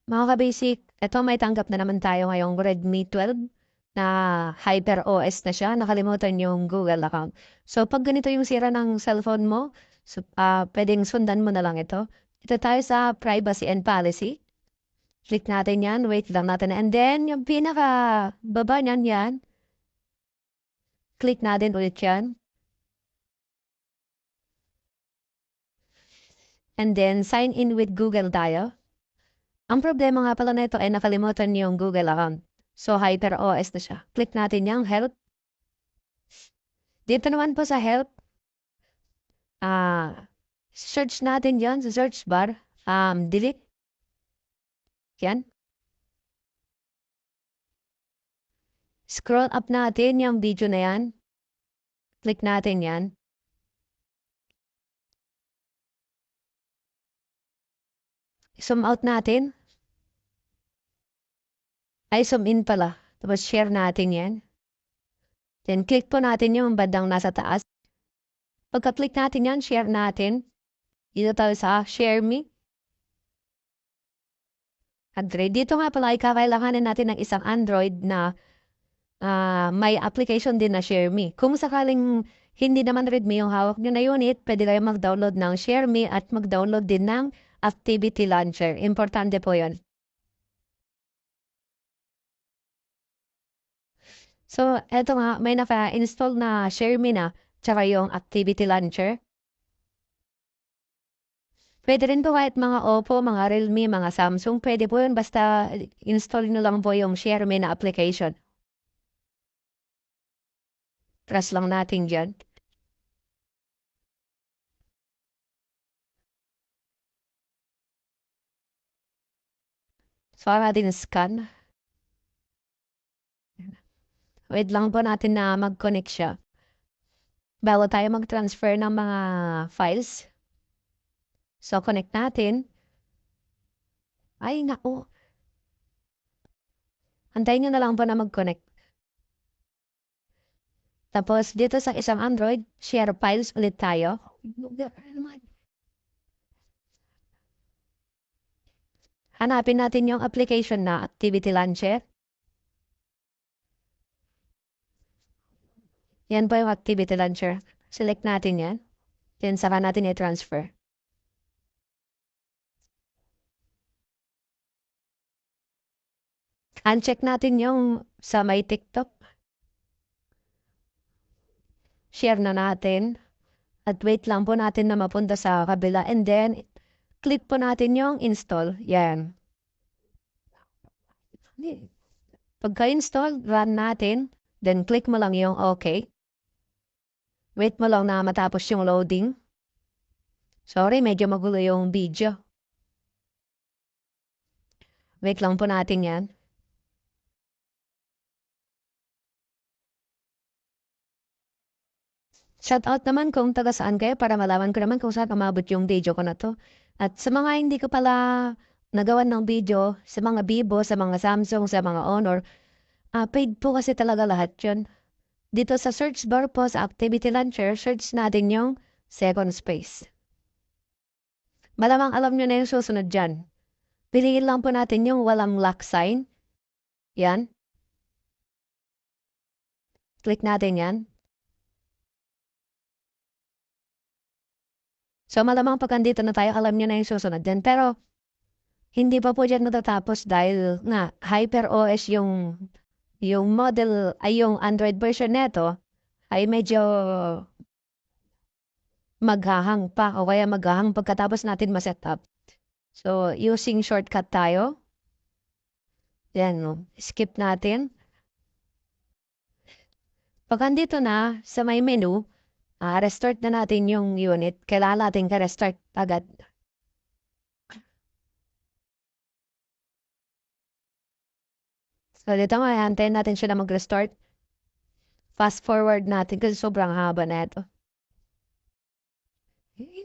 Mga ka-basic, eto may tanggap na naman tayo ngayong Redmi 12 na HyperOS na siya. Nakalimutan yung Google account. So, pag ganito yung sira ng cellphone mo, pwedeng sundan mo na lang ito. Ito tayo sa Privacy and Policy. Click natin yan. Wait lang natin. And then, yung pinaka baba niyan yan. Click natin ulit yan. And then, sign in with Google tayo. Ang problema nga pala nito ay nakalimutan yung Google account. So, HyperOS na siya. Click natin yung Help. Dito naman po sa Help, search natin yan sa search bar. Delete. Yan. Scroll up natin yung video na yan. Click natin yan. Zoom out natin. Ay, zoom in pala. Tapos share natin yan. Then click po natin yung bandang nasa taas. Pagka-click natin yan, share natin. Dito tayo sa Share Me. Android. Dito nga pala ay kakailanganin natin ng isang Android na may application din na Share Me. Kung sakaling hindi naman Redmi yung hawak nyo na unit, pwede kayo mag-download ng Share Me at mag-download din ng Activity Launcher. Importante po yun. So, eto nga, may naka-install na Share Me na, tsaka yung Activity Launcher. Pwede rin po kahit mga Oppo, mga Realme, mga Samsung, pwede po yun, basta install nyo lang po yung Share Me na application. Trust lang natin dyan. So, natin scan. Wait lang po natin na mag-connect siya. Bago tayo mag-transfer ng mga files. So, connect natin. Ay, naku. Antayin nyo na lang po na mag-connect. Tapos, dito sa isang Android, share files ulit tayo. Hanapin natin yung application na Activity Launcher. Yan po yung Activity Launcher. Select natin yan. Then, saka natin i-transfer. Uncheck natin yung sa may TikTok. Share na natin. At wait lang po natin na mapunta sa kabila. And then, click po natin yung install. Yan. Pagka-install, run natin. Then, click mo lang yung OK. Wait mo lang na matapos yung loading. Sorry, medyo magulo yung video. Wait lang po natin yan. Shoutout naman kung taga saan kayo para malaman ko naman kung saan umabot yung video ko na to. At sa mga hindi ko pala nagawan ng video, sa mga Vivo, sa mga Samsung, sa mga Honor, paid po kasi talaga lahat yun. Dito sa search bar po sa Activity Launcher, search natin yung second space. Malamang alam nyo na yung susunod dyan. Piliin lang po natin yung walang lock sign. Yan. Click natin yan. So, malamang pag andito na tayo, alam nyo na yung susunod din. Pero, hindi pa po dyan matatapos dahil nga, HyperOS yung model, ay yung Android version neto, ay medyo maghahang pa o kaya maghahang pagkatapos natin ma-setup. So, using shortcut tayo. Yan, skip natin. Pag andito na sa may menu, restart na natin yung unit. Kailangan natin ka-restart agad. So, dito nga, antayin natin siya na mag-restart. Fast forward natin kasi sobrang haba na ito.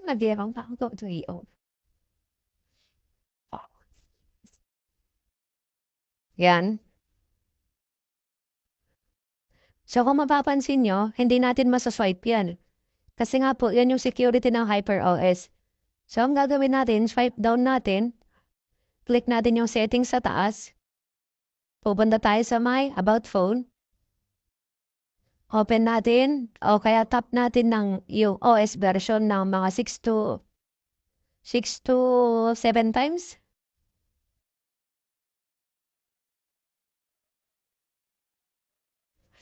Nag-iarang pa ako to i-on. Yan. So, kung mapapansin nyo, hindi natin masaswipe yan. Kasi nga po, yan yung security ng HyperOS. So, ang gagawin natin, swipe down natin. click natin yung settings sa taas. Pupunta tayo sa may About Phone. Open natin o kaya tap natin ng yung OS version ng mga 6 to 7 times.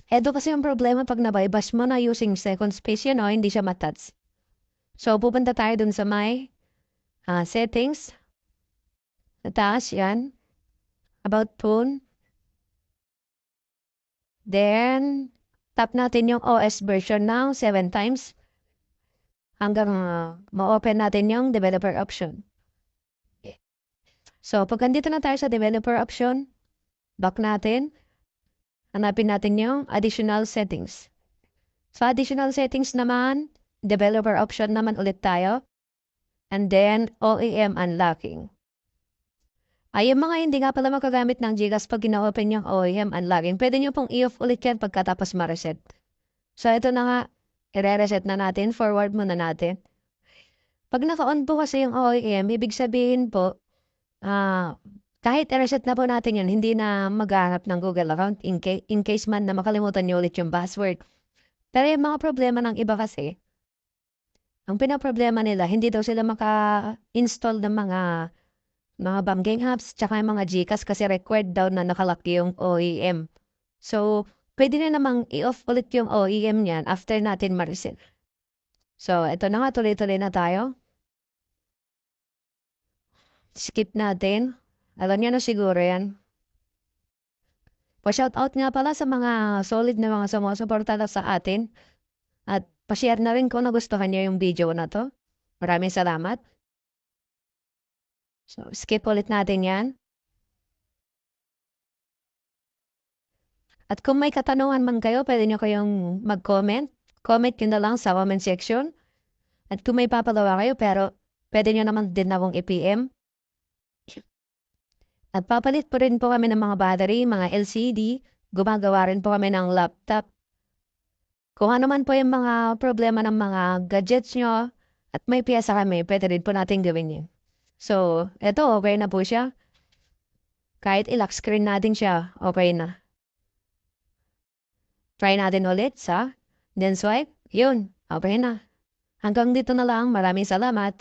Eto kasi yung problema pag nabaybash mo na using second space yun o hindi siya matouch. So pupunta tayo dun sa may settings. Sa taas yan. About Phone. Then tap natin yung OS version ng 7 times hanggang ma-open natin yung developer option. So, pag andito na tayo sa developer option, back natin, hanapin natin yung additional settings. Sa additional settings naman, developer option naman ulit tayo. And then, OEM unlocking. Ay, yung mga hindi nga pala makagamit ng Gcash pag gina-open yung OEM unlocking, pwede nyo pong i-off ulit yan pagkatapos ma-reset. So, ito na nga, i-reset na natin, forward muna natin. Pag naka-on po kasi yung OEM, ibig sabihin po, kahit i-reset na po natin yun, hindi na maghahanap ng Google account in case man na makalimutan nyo ulit yung password. Pero yung mga problema ng iba kasi, ang pinaproblema nila, hindi daw sila maka-install ng mga banking apps, tsaka yung mga Gcash kasi required daw na nakalaki yung OEM. So, pwede na namang i-off ulit yung OEM niyan after natin ma-reset. So, ito na nga, tuloy-tuloy na tayo. Skip natin. Alam niyo na siguro yan. Pa-shoutout nga pala sa mga solid na mga sumusuporta sa atin. At pa-share na rin kung nagustuhan niyo yung video na to. Maraming salamat. So, skip ulit natin yan. At kung may katanungan man kayo, pwede nyo kayong mag-comment. Comment nyo na lang sa comment section. At kung may papalawa kayo, pero pwede nyo naman din akong i-PM. At papalit po rin po kami ng mga battery, mga LCD. Gumagawa rin po kami ng laptop. Kung ano man po yung mga problema ng mga gadgets nyo at may piyesa kami, pwede rin po natin gawin yun. So, eto, okay na po siya. Kahit i-lock screen natin siya, okay na. Try natin ulit sa then swipe. Yun, okay na. Hanggang dito na lang. Maraming salamat.